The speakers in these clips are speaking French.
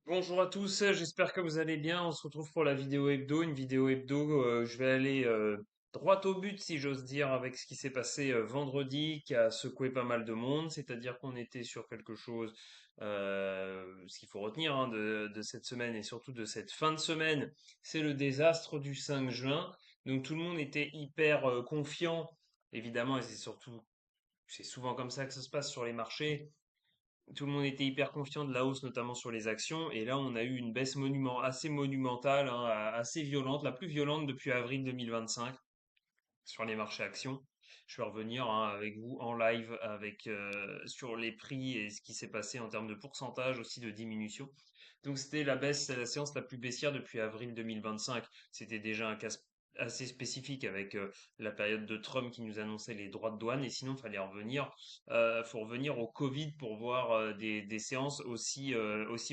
Bonjour à tous, j'espère que vous allez bien. On se retrouve pour la vidéo hebdo. Une vidéo hebdo, je vais aller droit au but, si j'ose dire, avec ce qui s'est passé vendredi, qui a secoué pas mal de monde. C'est-à-dire qu'on était sur quelque chose, ce qu'il faut retenir de cette semaine et surtout de cette fin de semaine, c'est le désastre du 5 juin. Donc tout le monde était hyper confiant, évidemment, et c'est souvent comme ça que ça se passe sur les marchés. Tout le monde était hyper confiant de la hausse, notamment sur les actions. Et là, on a eu une baisse assez monumentale, hein, assez violente, la plus violente depuis avril 2025 sur les marchés actions. Je vais revenir avec vous en live sur les prix et ce qui s'est passé en termes de pourcentage aussi de diminution. Donc c'était la séance la plus baissière depuis avril 2025. C'était déjà un cas assez spécifique avec la période de Trump qui nous annonçait les droits de douane. Et sinon, il fallait revenir, faut revenir au Covid pour voir des séances aussi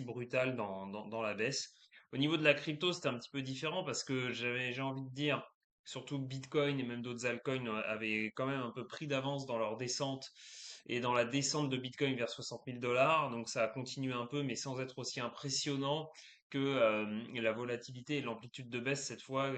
brutales dans la baisse. Au niveau de la crypto, c'était un petit peu différent parce que j'ai envie de dire, surtout Bitcoin et même d'autres altcoins avaient quand même un peu pris d'avance dans leur descente et dans la descente de Bitcoin vers 60 000 dollars. Donc ça a continué un peu, mais sans être aussi impressionnant que la volatilité et l'amplitude de baisse cette fois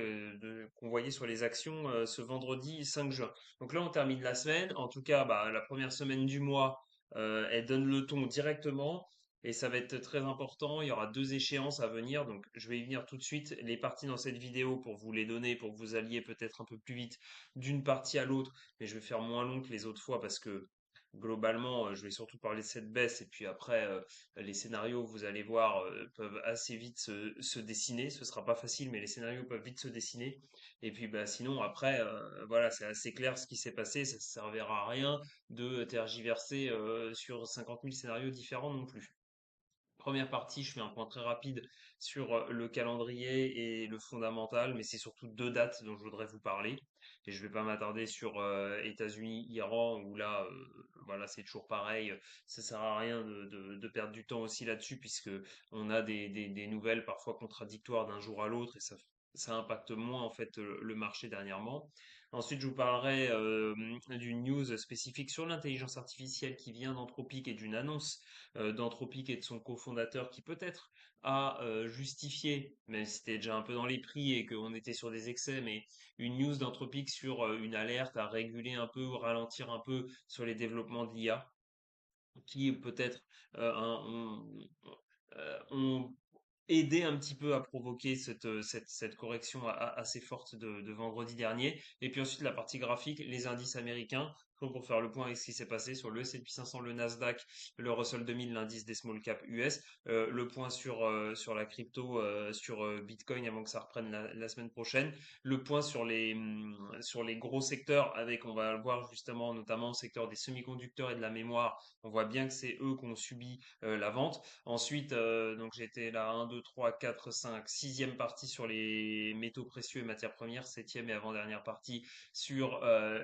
qu'on voyait sur les actions ce vendredi 5 juin. Donc là, on termine la semaine. En tout cas, bah, la première semaine du mois, elle donne le ton directement. Et ça va être très important. Il y aura deux échéances à venir. Donc, je vais y venir tout de suite. Les parties dans cette vidéo pour vous les donner, pour que vous alliez peut-être un peu plus vite d'une partie à l'autre. Mais je vais faire moins long que les autres fois parce que globalement, je vais surtout parler de cette baisse. Et puis après, les scénarios, vous allez voir, peuvent assez vite se dessiner. Ce sera pas facile, mais les scénarios peuvent vite se dessiner. Et puis, bah, sinon, après, voilà, c'est assez clair ce qui s'est passé. Ça ne servira à rien de tergiverser sur 50 000 scénarios différents non plus. Première partie, je fais un point très rapide sur le calendrier et le fondamental, mais c'est surtout deux dates dont je voudrais vous parler. Et je ne vais pas m'attarder sur États-Unis, Iran, où là, voilà, c'est toujours pareil. Ça sert à rien de perdre du temps aussi là-dessus, puisque on a des nouvelles parfois contradictoires d'un jour à l'autre, et ça impacte moins en fait le marché dernièrement. Ensuite, je vous parlerai d'une news spécifique sur l'intelligence artificielle qui vient d'Anthropic et d'une annonce d'Anthropic et de son cofondateur qui peut-être a justifié, même si c'était déjà un peu dans les prix et qu'on était sur des excès, mais une news d'Anthropic sur une alerte à réguler un peu ou ralentir un peu sur les développements de l'IA qui peut-être ont aidé un petit peu à provoquer cette correction assez forte de vendredi dernier. Et puis ensuite, la partie graphique, les indices américains, pour faire le point avec ce qui s'est passé sur le S&P 500, le Nasdaq, le Russell 2000, l'indice des small cap US, le point sur la crypto, sur Bitcoin avant que ça reprenne la semaine prochaine, le point sur les gros secteurs avec, on va le voir justement, notamment au secteur des semi-conducteurs et de la mémoire, on voit bien que c'est eux qui ont subi la vente. Ensuite, donc j'étais là 1, 2, 3, 4, 5, sixième partie sur les métaux précieux et matières premières, septième et avant-dernière partie sur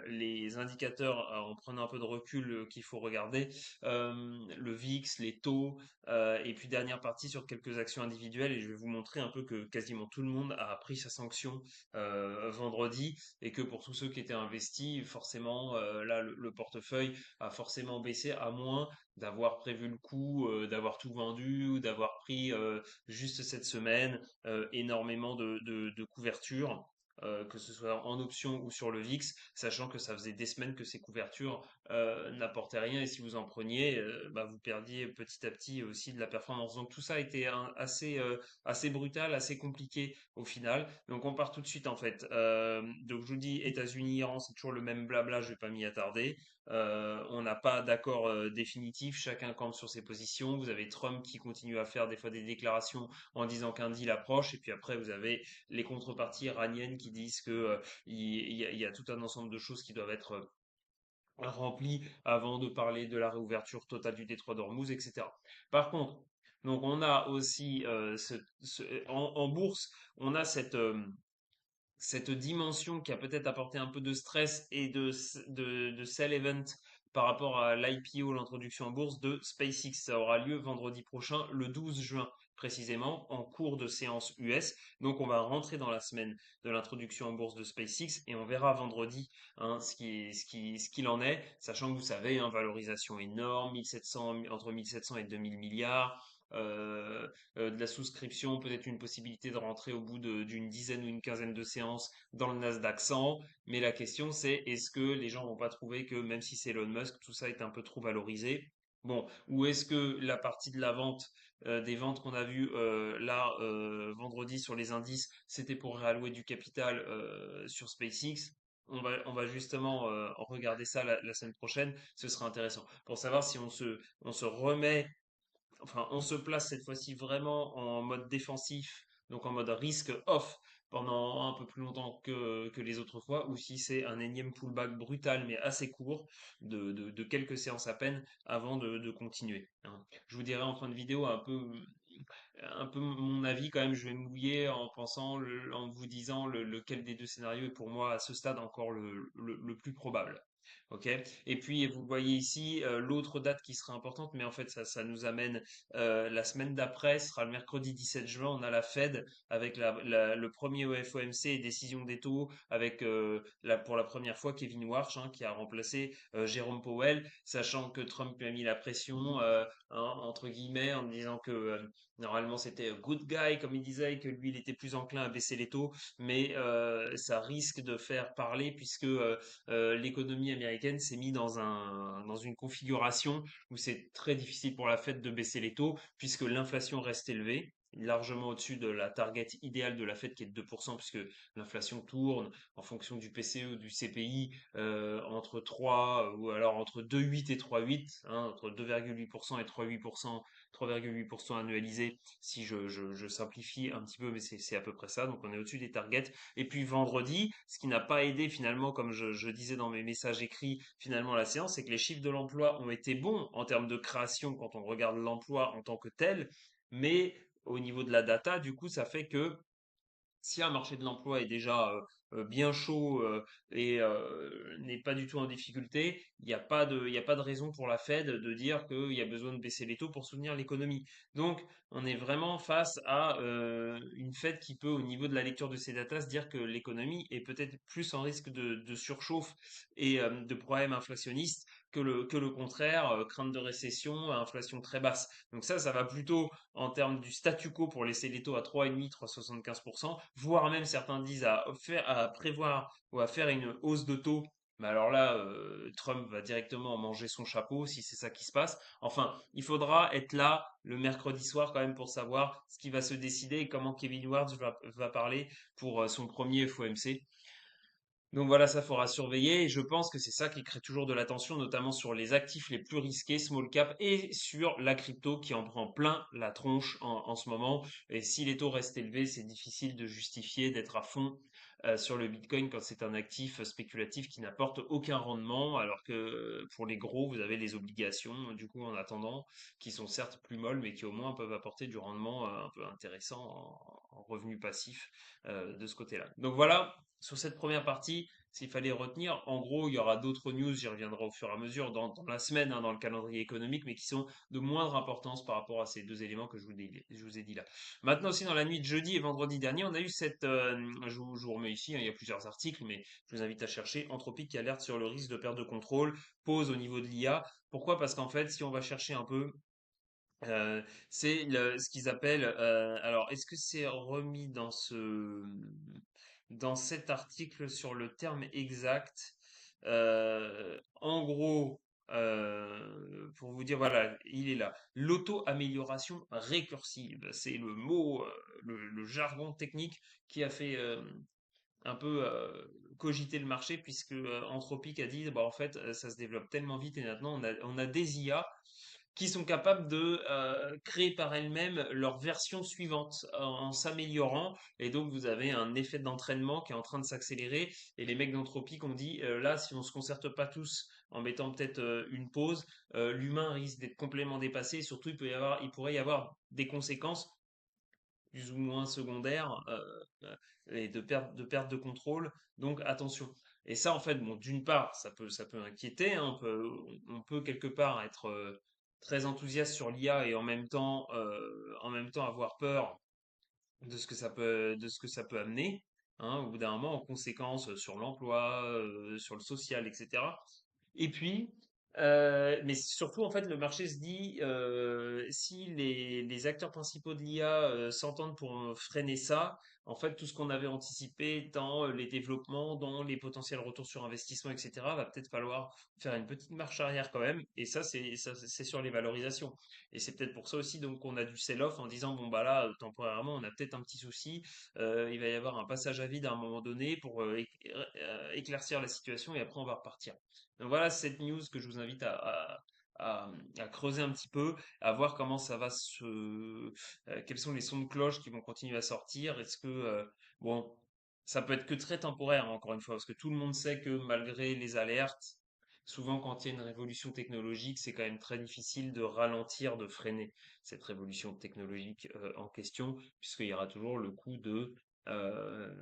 les indicateurs en prenant un peu de recul qu'il faut regarder, le VIX, les taux, et puis dernière partie sur quelques actions individuelles et je vais vous montrer un peu que quasiment tout le monde a pris sa sanction vendredi et que pour tous ceux qui étaient investis, forcément là le portefeuille a forcément baissé à moins d'avoir prévu le coup, d'avoir tout vendu ou d'avoir pris juste cette semaine énormément de couvertures. Que ce soit en option ou sur le VIX, sachant que ça faisait des semaines que ces couvertures n'apportaient rien et si vous en preniez, bah, vous perdiez petit à petit aussi de la performance. Donc tout ça a été assez brutal, assez compliqué au final. Donc on part tout de suite en fait. Donc je vous dis États-Unis, Iran, c'est toujours le même blabla, je vais pas m'y attarder. On n'a pas d'accord définitif, chacun campe sur ses positions. Vous avez Trump qui continue à faire des fois des déclarations en disant qu'un deal approche, et puis après vous avez les contreparties iraniennes qui disent que il y a tout un ensemble de choses qui doivent être remplies avant de parler de la réouverture totale du détroit d'Ormuz, etc. Par contre, donc on a aussi en bourse, on a cette dimension qui a peut-être apporté un peu de stress et de sell event par rapport à l'IPO, l'introduction en bourse de SpaceX. Ça aura lieu vendredi prochain, le 12 juin précisément, en cours de séance US. Donc on va rentrer dans la semaine de l'introduction en bourse de SpaceX et on verra vendredi ce qu'il en est, sachant que vous savez, hein, valorisation énorme, 1700, entre 1700 et 2000 milliards. de la souscription, peut-être une possibilité de rentrer au bout d'une dizaine ou une quinzaine de séances dans le Nasdaq 100. Mais la question c'est, est-ce que les gens vont pas trouver que même si c'est Elon Musk, tout ça est un peu trop valorisé? Bon, ou est-ce que la partie de la vente, des ventes qu'on a vues là vendredi sur les indices, c'était pour réallouer du capital sur SpaceX? On va justement regarder ça la semaine prochaine. Ce sera intéressant pour savoir si on se remet, enfin, on se place cette fois-ci vraiment en mode défensif, donc en mode risque off pendant un peu plus longtemps que les autres fois, ou si c'est un énième pullback brutal mais assez court de quelques séances à peine avant de continuer, hein. Je vous dirai en fin de vidéo un peu mon avis quand même. Je vais me mouiller en pensant, en vous disant lequel des deux scénarios est pour moi à ce stade encore le plus probable. Ok. Et puis vous voyez ici l'autre date qui sera importante, mais en fait ça nous amène la semaine d'après, ce sera le mercredi 17 juin. On a la Fed avec le premier FOMC et décision des taux avec pour la première fois Kevin Warsh, hein, qui a remplacé Jérôme Powell, sachant que Trump lui a mis la pression entre guillemets en disant que normalement, c'était good guy, comme il disait, et que lui, il était plus enclin à baisser les taux, mais ça risque de faire parler puisque l'économie américaine s'est mise dans une configuration où c'est très difficile pour la Fed de baisser les taux puisque l'inflation reste élevée, largement au-dessus de la target idéale de la Fed qui est de 2%, puisque l'inflation tourne en fonction du PCE ou du CPI entre 3 ou alors entre 2,8 et 3,8, hein, entre 2,8% et 3,8%, 3,8% annualisé, si je simplifie un petit peu, mais c'est à peu près ça. Donc on est au-dessus des targets. Et puis vendredi, ce qui n'a pas aidé finalement, comme je disais dans mes messages écrits, finalement la séance, c'est que les chiffres de l'emploi ont été bons en termes de création quand on regarde l'emploi en tant que tel, mais au niveau de la data, du coup, ça fait que si un marché de l'emploi est déjà bien chaud et n'est pas du tout en difficulté, il y a pas de raison pour la Fed de dire qu'il y a besoin de baisser les taux pour soutenir l'économie. Donc, on est vraiment face à une Fed qui peut, au niveau de la lecture de ces datas, se dire que l'économie est peut-être plus en risque de surchauffe et de problèmes inflationnistes que le contraire, crainte de récession, inflation très basse. Donc ça va plutôt en termes du statu quo pour laisser les taux à 3,5, 3,75%, voire même certains disent à prévoir ou à faire une hausse de taux. Mais alors là, Trump va directement manger son chapeau si c'est ça qui se passe. Enfin, il faudra être là le mercredi soir quand même pour savoir ce qui va se décider et comment Kevin Ward va parler pour son premier FOMC. Donc voilà, ça faudra surveiller et je pense que c'est ça qui crée toujours de l'attention, notamment sur les actifs les plus risqués, small cap, et sur la crypto qui en prend plein la tronche en ce moment. Et si les taux restent élevés, c'est difficile de justifier d'être à fond sur le Bitcoin quand c'est un actif spéculatif qui n'apporte aucun rendement, alors que pour les gros, vous avez les obligations, du coup, en attendant, qui sont certes plus molles, mais qui au moins peuvent apporter du rendement un peu intéressant en revenu passif de ce côté-là. Donc voilà, sur cette première partie, s'il fallait retenir, en gros, il y aura d'autres news, j'y reviendrai au fur et à mesure dans la semaine, hein, dans le calendrier économique, mais qui sont de moindre importance par rapport à ces deux éléments que je vous ai dit là. Maintenant aussi, dans la nuit de jeudi et vendredi dernier, on a eu je vous remets ici, hein, il y a plusieurs articles, mais je vous invite à chercher, Anthropic qui alerte sur le risque de perte de contrôle, pause au niveau de l'IA. Pourquoi? Parce qu'en fait, si on va chercher un peu, c'est ce qu'ils appellent. Alors, est-ce que c'est remis dans cet article sur le terme exact? En gros, pour vous dire, voilà, il est là. L'auto-amélioration récursive, c'est le mot, le jargon technique qui a fait un peu cogiter le marché, puisque Anthropic a dit, bah, en fait, ça se développe tellement vite et maintenant on a des IA qui sont capables de créer par elles-mêmes leur version suivante en s'améliorant. Et donc, vous avez un effet d'entraînement qui est en train de s'accélérer. Et les mecs d'Anthropique ont dit, là, si on se concerte pas tous en mettant peut-être une pause, l'humain risque d'être complètement dépassé. Et surtout, il pourrait y avoir des conséquences plus ou moins secondaires et de perte de contrôle. Donc, attention. Et ça, en fait, bon, d'une part, ça peut inquiéter, hein. On peut quelque part être très enthousiaste sur l'IA et en même temps avoir peur de ce que ça peut amener, hein, au bout d'un moment, en conséquence sur l'emploi, sur le social, etc. Et puis, Mais surtout, en fait, le marché se dit, si les acteurs principaux de l'IA s'entendent pour freiner ça, en fait, tout ce qu'on avait anticipé dans les développements, dans les potentiels retours sur investissement, etc., va peut-être falloir faire une petite marche arrière quand même. Et ça, c'est sur les valorisations. Et c'est peut-être pour ça aussi donc qu'on a du sell-off en disant, bon, bah là, temporairement, on a peut-être un petit souci. Il va y avoir un passage à vide à un moment donné pour éclaircir la situation et après, on va repartir. Donc voilà cette news que je vous invite à creuser un petit peu, à voir comment ça va quels sont les sons de cloche qui vont continuer à sortir. Est-ce que, bon, ça peut être que très temporaire, hein, encore une fois, parce que tout le monde sait que malgré les alertes, souvent quand il y a une révolution technologique, c'est quand même très difficile de ralentir, de freiner cette révolution technologique en question, puisqu'il y aura toujours le coût de euh,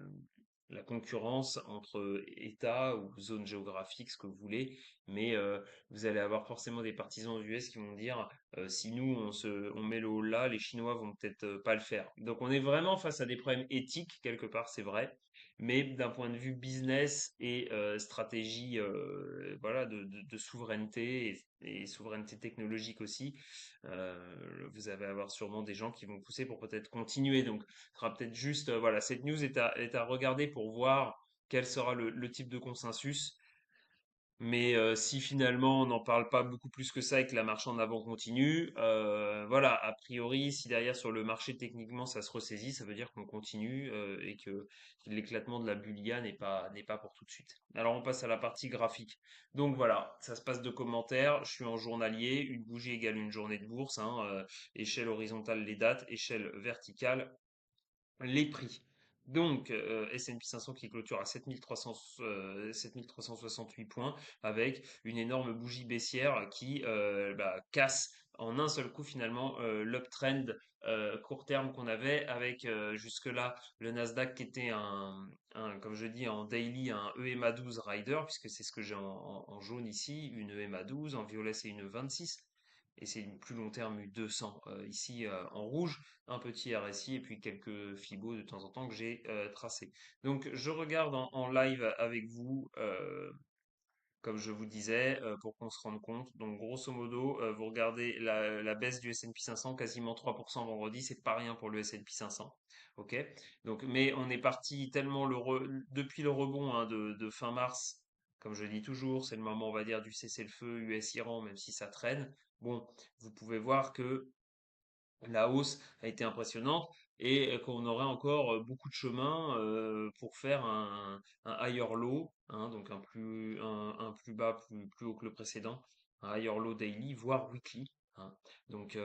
la concurrence entre États ou zones géographiques, ce que vous voulez, mais vous allez avoir forcément des partisans aux US qui vont dire si nous on met le haut là, les Chinois vont peut-être pas le faire. Donc on est vraiment face à des problèmes éthiques quelque part, c'est vrai, mais d'un point de vue business et stratégie, voilà, de souveraineté et souveraineté technologique aussi, vous allez avoir sûrement des gens qui vont pousser pour peut-être continuer. Donc sera peut-être juste, voilà, cette news est à regarder pour voir quel sera le type de consensus. Mais si finalement on n'en parle pas beaucoup plus que ça et que la marche en avant continue, voilà, a priori, si derrière sur le marché techniquement ça se ressaisit, ça veut dire qu'on continue et que l'éclatement de la bulle IA n'est pas pour tout de suite. Alors on passe à la partie graphique. Donc voilà, ça se passe de commentaires. Je suis en journalier, une bougie égale une journée de bourse, hein, échelle horizontale les dates, échelle verticale les prix. Donc, S&P 500 qui clôture à 7368 points avec une énorme bougie baissière qui casse en un seul coup finalement l'uptrend court terme qu'on avait avec jusque-là le Nasdaq qui était comme je dis en daily, un EMA 12 rider puisque c'est ce que j'ai en jaune ici, une EMA 12, en violet c'est une 26 et c'est une plus long terme U200 ici en rouge un petit RSI et puis quelques Fibos de temps en temps que j'ai tracés. Donc je regarde en live avec vous, comme je vous disais, pour qu'on se rende compte. Donc grosso modo, vous regardez la baisse du S&P 500, quasiment 3% vendredi, c'est pas rien pour le S&P 500. Ok. Donc, mais on est parti tellement depuis le rebond hein, de fin mars. Comme je dis toujours, c'est le moment, on va dire, du cessez-le-feu US-Iran, même si ça traîne. Bon, vous pouvez voir que la hausse a été impressionnante et qu'on aurait encore beaucoup de chemin pour faire un higher low, hein, donc un plus bas, plus haut que le précédent, un higher low daily, voire weekly, hein. Donc,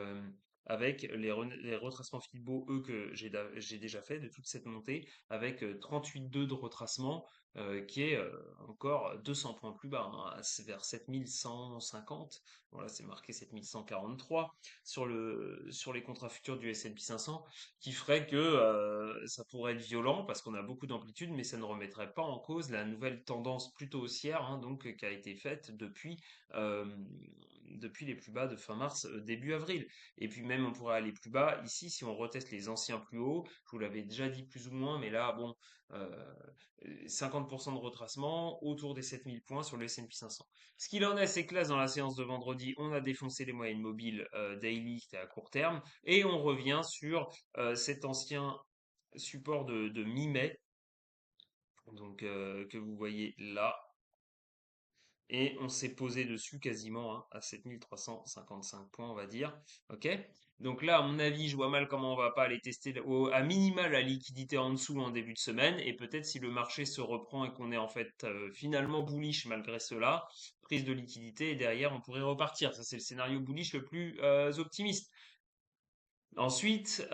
avec les retracements Fibo, eux, que j'ai déjà fait de toute cette montée, avec 38,2 de retracement, qui est encore 200 points plus bas, hein, c'est vers 7150. Voilà, c'est marqué 7143 sur les contrats futurs du S&P 500 qui ferait que ça pourrait être violent parce qu'on a beaucoup d'amplitude, mais ça ne remettrait pas en cause la nouvelle tendance plutôt haussière hein, donc qui a été faite euh, depuis les plus bas de fin mars, début avril. Et puis même on pourrait aller plus bas ici si on reteste les anciens plus hauts. Je vous l'avais déjà dit plus ou moins, mais là bon, euh, 50% de retracement autour des 7000 points sur le S&P 500. Ce qu'il en est, c'est que là, dans la séance de vendredi, on a défoncé les moyennes mobiles daily, c'était à court terme, et on revient sur cet ancien support de mi-mai, donc que vous voyez là, et on s'est posé dessus quasiment hein, à 7355 points, on va dire. Ok. Donc là, à mon avis, je vois mal comment on va pas aller tester à minima la liquidité en dessous en début de semaine. Et peut-être si le marché se reprend et qu'on est en fait finalement bullish malgré cela, prise de liquidité et derrière on pourrait repartir. Ça, c'est le scénario bullish le plus optimiste. Ensuite,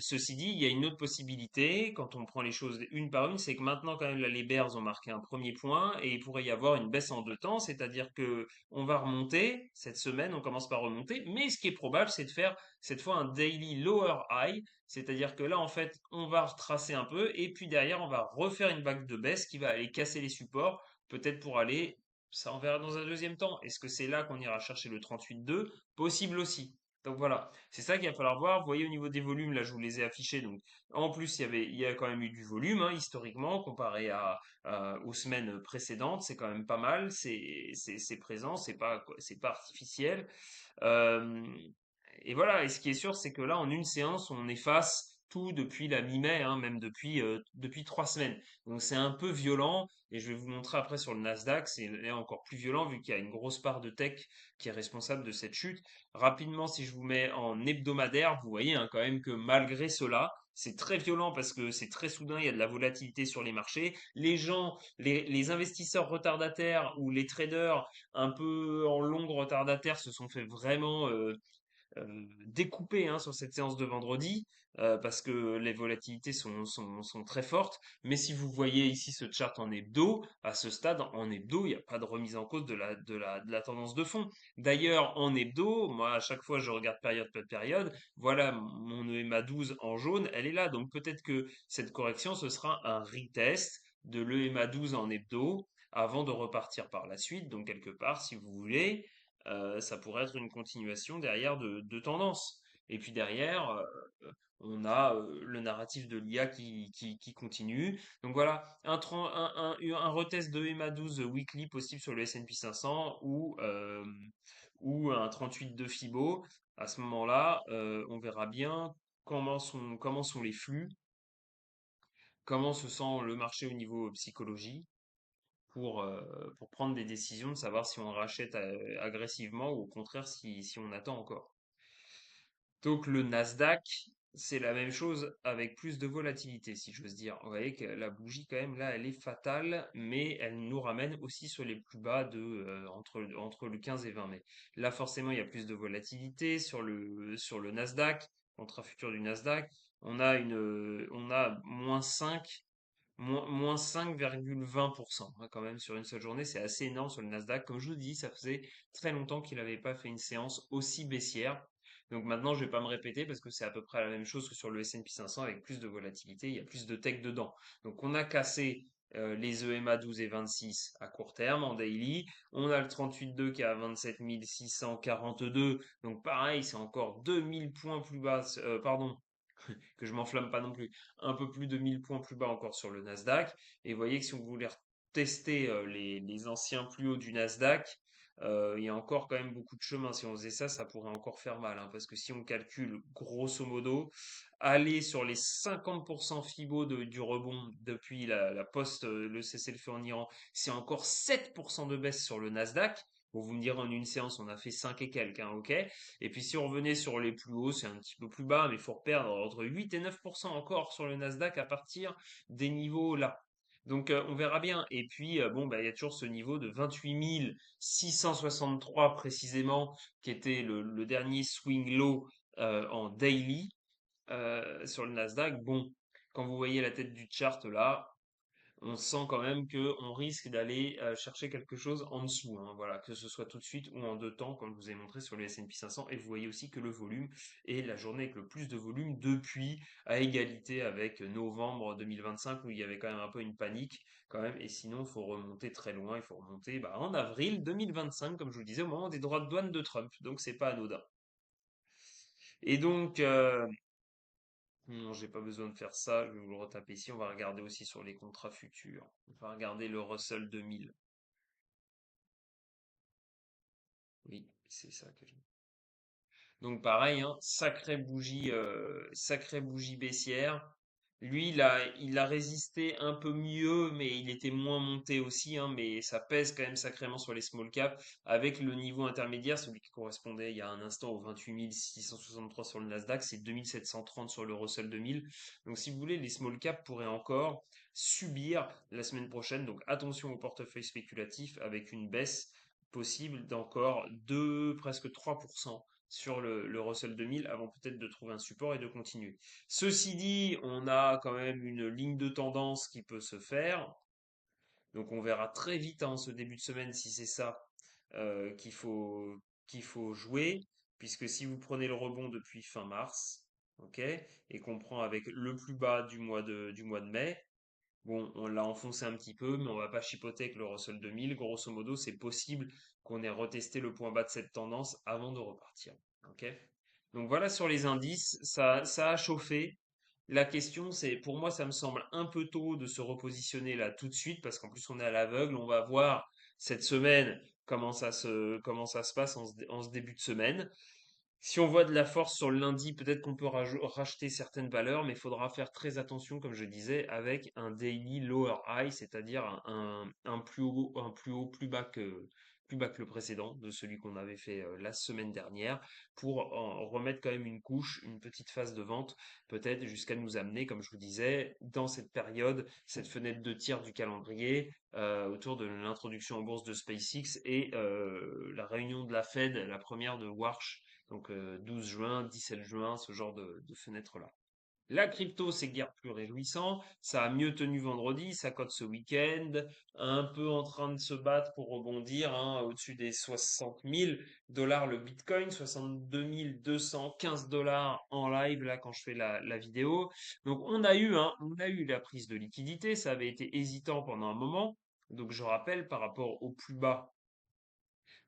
ceci dit, il y a une autre possibilité quand on prend les choses une par une, c'est que maintenant quand même là, les Bears ont marqué un premier point et il pourrait y avoir une baisse en deux temps, c'est-à-dire que on va remonter cette semaine, on commence par remonter, mais ce qui est probable, c'est de faire cette fois un daily lower high, c'est-à-dire que là en fait, on va retracer un peu et puis derrière, on va refaire une vague de baisse qui va aller casser les supports, peut-être pour aller, ça on verra dans un deuxième temps. Est-ce que c'est là qu'on ira chercher le 38,2? Possible aussi. Donc voilà, c'est ça qu'il va falloir voir. Vous voyez au niveau des volumes, là je vous les ai affichés. Donc en plus il y a quand même eu du volume hein, historiquement comparé aux semaines précédentes. C'est quand même pas mal. C'est présent, c'est pas artificiel. Euh, et voilà. Et ce qui est sûr, c'est que là en une séance, on efface tout depuis la mi-mai, hein, même depuis 3 semaines. Donc c'est un peu violent. Et je vais vous montrer après sur le Nasdaq, c'est là encore plus violent vu qu'il y a une grosse part de tech qui est responsable de cette chute. Rapidement, si je vous mets en hebdomadaire, vous voyez hein, quand même que malgré cela, c'est très violent parce que c'est très soudain, il y a de la volatilité sur les marchés. Les gens, les investisseurs retardataires ou les traders un peu en longue retardataire se sont fait vraiment découpé hein, sur cette séance de vendredi parce que les volatilités sont très fortes. Mais si vous voyez ici ce chart en hebdo, à ce stade, en hebdo, il n'y a pas de remise en cause de la tendance de fond. D'ailleurs, en hebdo, moi, à chaque fois, je regarde période par période. Voilà, mon EMA 12 en jaune, elle est là. Donc peut-être que cette correction, ce sera un retest de l'EMA 12 en hebdo avant de repartir par la suite. Donc quelque part, si vous voulez, ça pourrait être une continuation derrière de tendance. Et puis derrière, on a le narratif de l'IA qui continue. Donc voilà, un retest de EMA 12 weekly possible sur le S&P 500 ou un 38 de Fibo. À ce moment-là, on verra bien comment sont les flux, comment se sent le marché au niveau psychologie pour prendre des décisions de savoir si on rachète agressivement ou au contraire si on attend encore. Donc le Nasdaq, c'est la même chose avec plus de volatilité, si j'ose dire. Vous voyez que la bougie, quand même, là, elle est fatale, mais elle nous ramène aussi sur les plus bas entre le 15 et 20 mai. Là, forcément, il y a plus de volatilité sur le Nasdaq, contrat futur du Nasdaq. On a moins 5,20% hein, quand même sur une seule journée, c'est assez énorme sur le Nasdaq. Comme je vous dis, ça faisait très longtemps qu'il n'avait pas fait une séance aussi baissière. Donc maintenant, je vais pas me répéter parce que c'est à peu près la même chose que sur le S&P 500 avec plus de volatilité, il y a plus de tech dedans. Donc on a cassé les EMA 12 et 26 à court terme en daily. On a le 38.2 qui est à 27 642. Donc pareil, c'est encore 2000 points plus bas, pardon, que je m'enflamme pas non plus, un peu plus de 1000 points plus bas encore sur le Nasdaq. Et vous voyez que si on voulait tester les anciens plus hauts du Nasdaq, il y a encore quand même beaucoup de chemin. Si on faisait ça, ça pourrait encore faire mal, hein, parce que si on calcule grosso modo, aller sur les 50% Fibo du rebond depuis la post, le cessez-le-feu en Iran, c'est encore 7% de baisse sur le Nasdaq. Bon, vous me direz en une séance, on a fait 5 et quelques, hein, ok. Et puis si on revenait sur les plus hauts, c'est un petit peu plus bas, mais il faut perdre entre 8 et 9% encore sur le Nasdaq à partir des niveaux là. Donc on verra bien. Et puis bon, bah, il y a toujours ce niveau de 28 663 précisément, qui était le dernier swing low en daily sur le Nasdaq. Bon, quand vous voyez la tête du chart là, on sent quand même que on risque d'aller chercher quelque chose en dessous, hein, voilà, que ce soit tout de suite ou en 2 temps, comme je vous ai montré sur le S&P 500. Et vous voyez aussi que le volume est la journée avec le plus de volume depuis, à égalité avec novembre 2025 où il y avait quand même un peu une panique quand même. Et sinon, il faut remonter très loin, il faut remonter bah, en avril 2025, comme je vous le disais, au moment des droits de douane de Trump. Donc c'est pas anodin. Et donc, non, j'ai pas besoin de faire ça, je vais vous le retaper ici. On va regarder aussi sur les contrats futurs. On va regarder le Russell 2000. Oui, c'est ça que je... Donc pareil, hein, sacrée bougie baissière. Lui, il a résisté un peu mieux, mais il était moins monté aussi, hein, mais ça pèse quand même sacrément sur les small caps, avec le niveau intermédiaire, celui qui correspondait il y a un instant aux 28 663 sur le Nasdaq, c'est 2730 sur le Russell 2000. Donc si vous voulez, les small caps pourraient encore subir la semaine prochaine, donc attention au portefeuille spéculatif avec une baisse possible d'encore 2, presque 3% sur le Russell 2000 avant peut-être de trouver un support et de continuer. Ceci dit, on a quand même une ligne de tendance qui peut se faire. Donc on verra très vite en ce début de semaine si c'est ça euh, qu'il faut, qu'il faut jouer. Puisque si vous prenez le rebond depuis fin mars, ok, et qu'on prend avec le plus bas du mois de mai, bon, on l'a enfoncé un petit peu, mais on va pas chipoter avec le Russell 2000. Grosso modo, c'est possible qu'on ait retesté le point bas de cette tendance avant de repartir. Ok? Donc voilà sur les indices, ça a chauffé. La question, c'est, pour moi, ça me semble un peu tôt de se repositionner là tout de suite, parce qu'en plus on est à l'aveugle. On va voir cette semaine comment ça se passe en ce début de semaine. Si on voit de la force sur le lundi, peut-être qu'on peut racheter certaines valeurs, mais il faudra faire très attention, comme je disais, avec un daily lower high, c'est-à-dire un plus haut, plus bas que le précédent, de celui qu'on avait fait la semaine dernière, pour en remettre quand même une couche, une petite phase de vente, peut-être jusqu'à nous amener, comme je vous disais, dans cette période, cette fenêtre de tir du calendrier, autour de l'introduction en bourse de SpaceX et la réunion de la Fed, la première de March, donc 12 juin, 17 juin, ce genre de fenêtre-là. La crypto, c'est guère plus réjouissant. Ça a mieux tenu vendredi, ça cote ce week-end, un peu en train de se battre pour rebondir, hein, au-dessus des 60 000 dollars le Bitcoin, 62 215 dollars en live là quand je fais la vidéo. Donc on a eu la prise de liquidité, ça avait été hésitant pendant un moment. Donc je rappelle par rapport au plus bas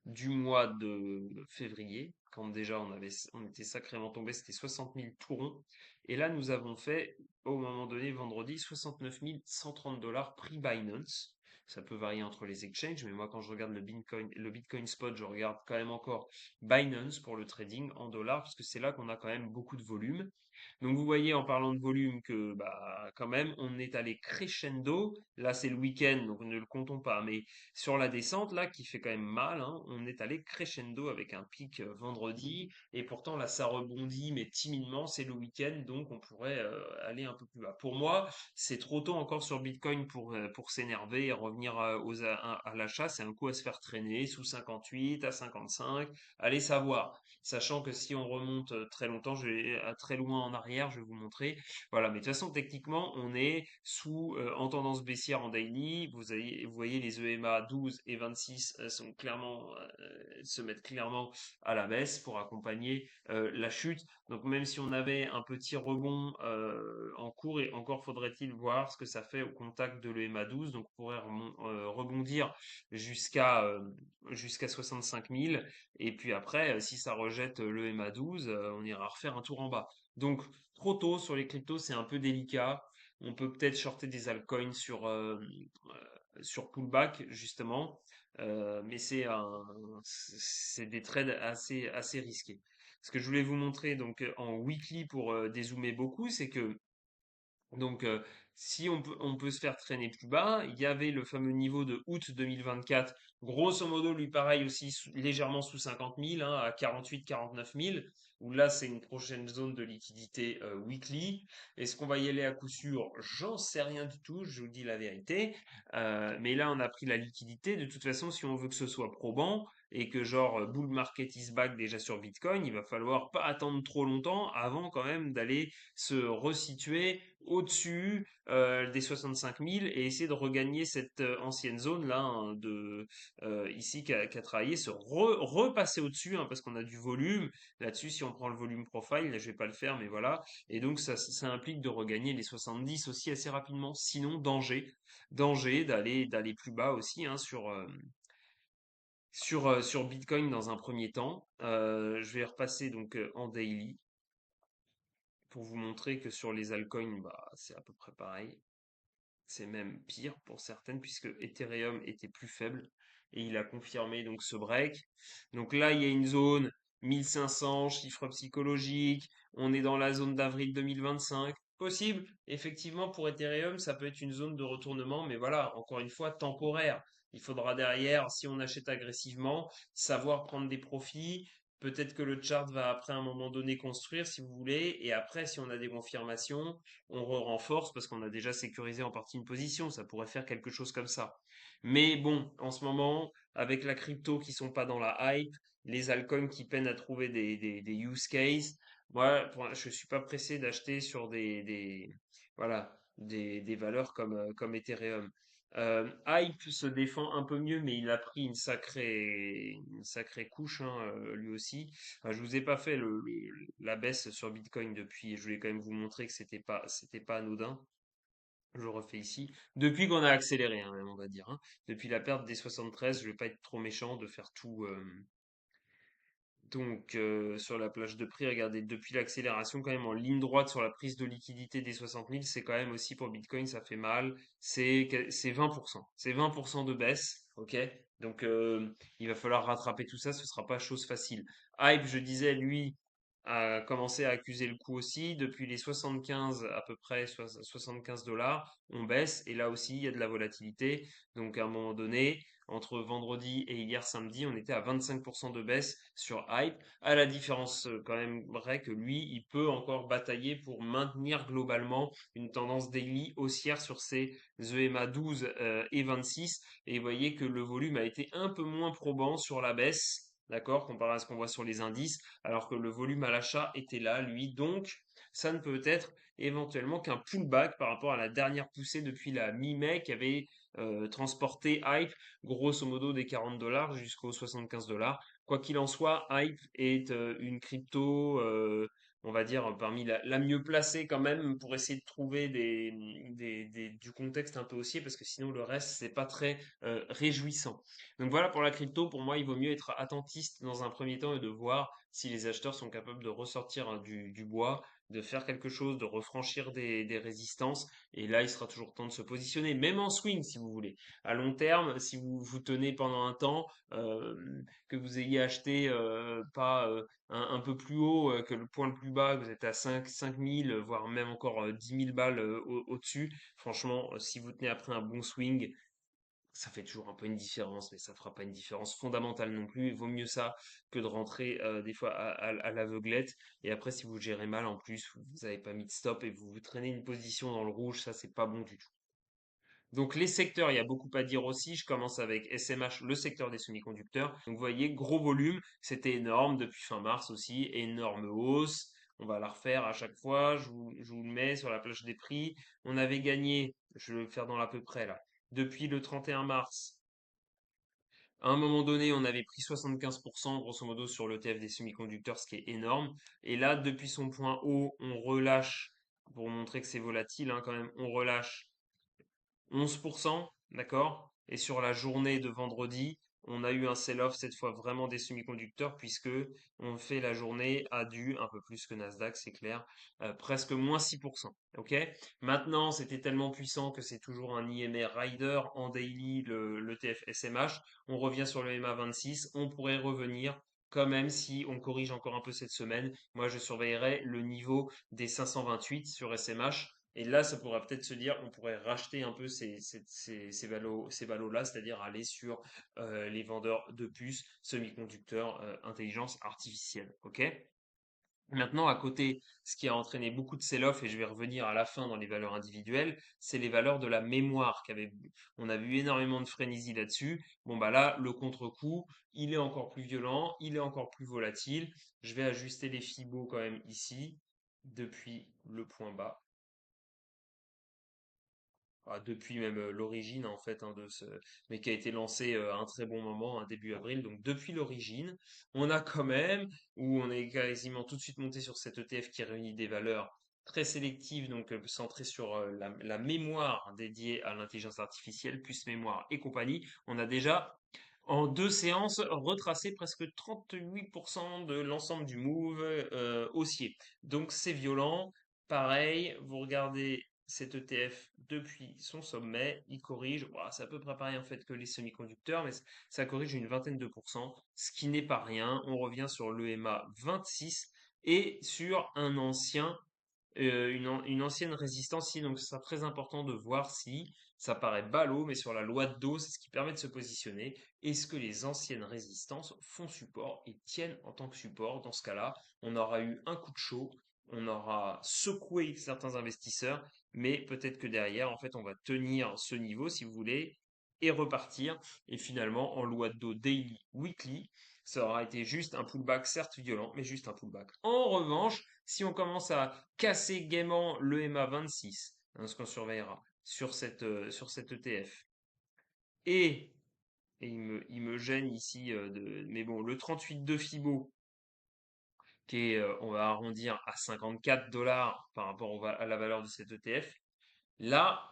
du mois de février, quand déjà on était sacrément tombé, c'était 60 000 tout rond. Et là, nous avons fait, au moment donné, vendredi, 69 130 dollars prix Binance. Ça peut varier entre les exchanges, mais moi, quand je regarde le Bitcoin spot, je regarde quand même encore Binance pour le trading en dollars, parce que c'est là qu'on a quand même beaucoup de volume. Donc vous voyez en parlant de volume que bah quand même on est allé crescendo. Là c'est le week-end donc ne le comptons pas. Mais sur la descente là qui fait quand même mal, hein, on est allé crescendo avec un pic vendredi et pourtant là ça rebondit mais timidement. C'est le week-end donc on pourrait aller un peu plus bas. Pour moi c'est trop tôt encore sur Bitcoin pour s'énerver et revenir à l'achat. C'est un coup à se faire traîner sous 58 à 55. Allez savoir. Sachant que si on remonte très longtemps, très loin en arrière, je vais vous montrer. Voilà, mais de toute façon, techniquement, on est en tendance baissière en daily. Vous voyez les EMA 12 et 26 sont clairement, se mettent clairement à la baisse pour accompagner la chute. Donc même si on avait un petit rebond en cours, et encore faudrait-il voir ce que ça fait au contact de l'EMA 12. Donc on pourrait rebondir jusqu'à jusqu'à 65 000. Et puis après, si ça rejette le MA12, on ira refaire un tour en bas. Donc, trop tôt sur les cryptos, c'est un peu délicat. On peut peut-être shorter des altcoins sur pullback, justement. Mais c'est des trades assez risqués. Ce que je voulais vous montrer donc en weekly pour dézoomer beaucoup, c'est que donc, si on peut se faire traîner plus bas, il y avait le fameux niveau de août 2024, grosso modo, lui pareil aussi légèrement sous 50 000, hein, à 48-49 000, où là c'est une prochaine zone de liquidité weekly. Est-ce qu'on va y aller à coup sûr? J'en sais rien du tout, je vous dis la vérité. Mais là on a pris la liquidité. De toute façon, si on veut que ce soit probant et que genre bull market is back déjà sur Bitcoin, il va falloir pas attendre trop longtemps avant quand même d'aller se resituer au-dessus des 65 000 et essayer de regagner cette ancienne zone là, hein, ici qui a travaillé, repasser au-dessus, hein, parce qu'on a du volume là-dessus. Si on prend le volume profile, là je vais pas le faire, mais voilà. Et donc ça implique de regagner les 70 aussi assez rapidement. Sinon danger d'aller plus bas aussi, hein, sur Bitcoin dans un premier temps. Je vais repasser donc en daily pour vous montrer que sur les altcoins, bah, c'est à peu près pareil. C'est même pire pour certaines puisque Ethereum était plus faible et il a confirmé donc ce break. Donc là, il y a une zone 1500, chiffre psychologique. On est dans la zone d'avril 2025. Possible, effectivement, pour Ethereum, ça peut être une zone de retournement, mais voilà, encore une fois, temporaire. Il faudra derrière, si on achète agressivement, savoir prendre des profits. Peut-être que le chart va après un moment donné construire, si vous voulez, et après, si on a des confirmations, on renforce parce qu'on a déjà sécurisé en partie une position. Ça pourrait faire quelque chose comme ça. Mais bon, en ce moment, avec la crypto qui sont pas dans la hype, les altcoins qui peinent à trouver des use cases, moi, je suis pas pressé d'acheter sur voilà, des valeurs comme Ethereum. Hype se défend un peu mieux, mais il a pris une sacrée couche, hein, lui aussi. Enfin, je vous ai pas fait la baisse sur Bitcoin depuis. Je voulais quand même vous montrer que c'était pas anodin. Je le refais ici. Depuis qu'on a accéléré, hein, même, on va dire, hein. Depuis la perte des 73, je vais pas être trop méchant de faire tout, Donc, sur la plage de prix, regardez, depuis l'accélération, quand même en ligne droite sur la prise de liquidité des 60 000, c'est quand même aussi pour Bitcoin, ça fait mal. C'est 20%. C'est 20% de baisse, ok? Donc, il va falloir rattraper tout ça, ce sera pas chose facile. Hype, je disais, lui, a commencé à accuser le coup aussi. Depuis les 75, à peu près 75 dollars, on baisse. Et là aussi, il y a de la volatilité. Donc, à un moment donné, entre vendredi et hier samedi, on était à 25% de baisse sur Hype, à la différence quand même vrai que lui, il peut encore batailler pour maintenir globalement une tendance daily haussière sur ses EMA 12 et 26. Et vous voyez que le volume a été un peu moins probant sur la baisse. D'accord, comparé à ce qu'on voit sur les indices, alors que le volume à l'achat était là, lui. Donc, ça ne peut être éventuellement qu'un pullback par rapport à la dernière poussée depuis la mi-mai qui avait transporté Hype grosso modo des 40 dollars jusqu'aux 75 dollars. Quoi qu'il en soit, Hype est une crypto, on va dire, parmi la mieux placée quand même pour essayer de trouver du contexte un peu haussier parce que sinon le reste, c'est pas très réjouissant. Donc voilà pour la crypto, pour moi, il vaut mieux être attentiste dans un premier temps et de voir si les acheteurs sont capables de ressortir du bois, de faire quelque chose, de refranchir des résistances. Et là, il sera toujours temps de se positionner, même en swing si vous voulez. À long terme, si vous vous tenez pendant un temps, que vous ayez acheté pas un peu plus haut que le point le plus bas, que vous êtes à 5 000, voire même encore 10 000 balles au-dessus. Franchement, si vous tenez après un bon swing, ça fait toujours un peu une différence, mais ça fera pas une différence fondamentale non plus. Il vaut mieux ça que de rentrer des fois à l'aveuglette. Et après, si vous gérez mal en plus, vous n'avez pas mis de stop et vous vous traînez une position dans le rouge, ça c'est pas bon du tout. Donc les secteurs, il y a beaucoup à dire aussi. Je commence avec SMH, le secteur des semi-conducteurs. Donc vous voyez, gros volume, c'était énorme depuis fin mars aussi, énorme hausse. On va la refaire à chaque fois. Je vous le mets sur la plage des prix. On avait gagné, je vais le faire dans l'à peu près là, depuis le 31 mars. À un moment donné, on avait pris 75% grosso modo sur l'ETF des semi-conducteurs, ce qui est énorme. Et là, depuis son point haut, on relâche, pour montrer que c'est volatile hein, quand même, on relâche 11%, d'accord? Et sur la journée de vendredi, on a eu un sell-off cette fois vraiment des semi-conducteurs puisque on fait la journée à du un peu plus que Nasdaq, c'est clair, presque moins 6%. Ok? Maintenant, c'était tellement puissant que c'est toujours un IMR Rider en daily, le TF SMH. On revient sur le MA 26. On pourrait revenir quand même si on corrige encore un peu cette semaine. Moi, je surveillerai le niveau des 528 sur SMH. Et là, ça pourrait peut-être se dire, on pourrait racheter un peu ces valos-là, c'est-à-dire aller sur les vendeurs de puces, semi-conducteurs, intelligence artificielle. Ok? Maintenant, à côté, ce qui a entraîné beaucoup de sell-off, et je vais revenir à la fin dans les valeurs individuelles, c'est les valeurs de la mémoire on a vu énormément de frénésie là-dessus. Bon, bah là, le contre-coup, il est encore plus violent, il est encore plus volatile. Je vais ajuster les Fibos quand même ici, depuis le point bas. Depuis même l'origine en fait mais qui a été lancé à un très bon moment, un début avril. Donc depuis l'origine, on a quand même, où on est quasiment tout de suite monté sur cet ETF qui réunit des valeurs très sélectives, donc centrées sur la mémoire dédiée à l'intelligence artificielle, plus mémoire et compagnie. On a déjà en 2 séances retracé presque 38% de l'ensemble du move haussier. Donc c'est violent. Pareil, vous regardez cet ETF depuis son sommet, il corrige, bon, c'est à peu près pareil en fait que les semi-conducteurs, mais ça corrige une vingtaine de pourcents, ce qui n'est pas rien. On revient sur l'EMA 26 et sur une ancienne résistance ici, donc ce sera très important de voir si ça paraît ballot, mais sur la loi de Dow, c'est ce qui permet de se positionner. Est-ce que les anciennes résistances font support et tiennent en tant que support? Dans ce cas-là, on aura eu un coup de chaud, on aura secoué certains investisseurs, mais peut-être que derrière, en fait, on va tenir ce niveau, si vous voulez, et repartir. Et finalement, en loi de Dow daily, weekly, ça aura été juste un pullback, certes violent, mais juste un pullback. En revanche, si on commence à casser gaiement le MA 26, hein, ce qu'on surveillera sur cet ETF, et, et il me gêne ici, mais bon, le 38 de Fibo, qui est, on va arrondir à 54 dollars par rapport à la valeur de cet ETF, là,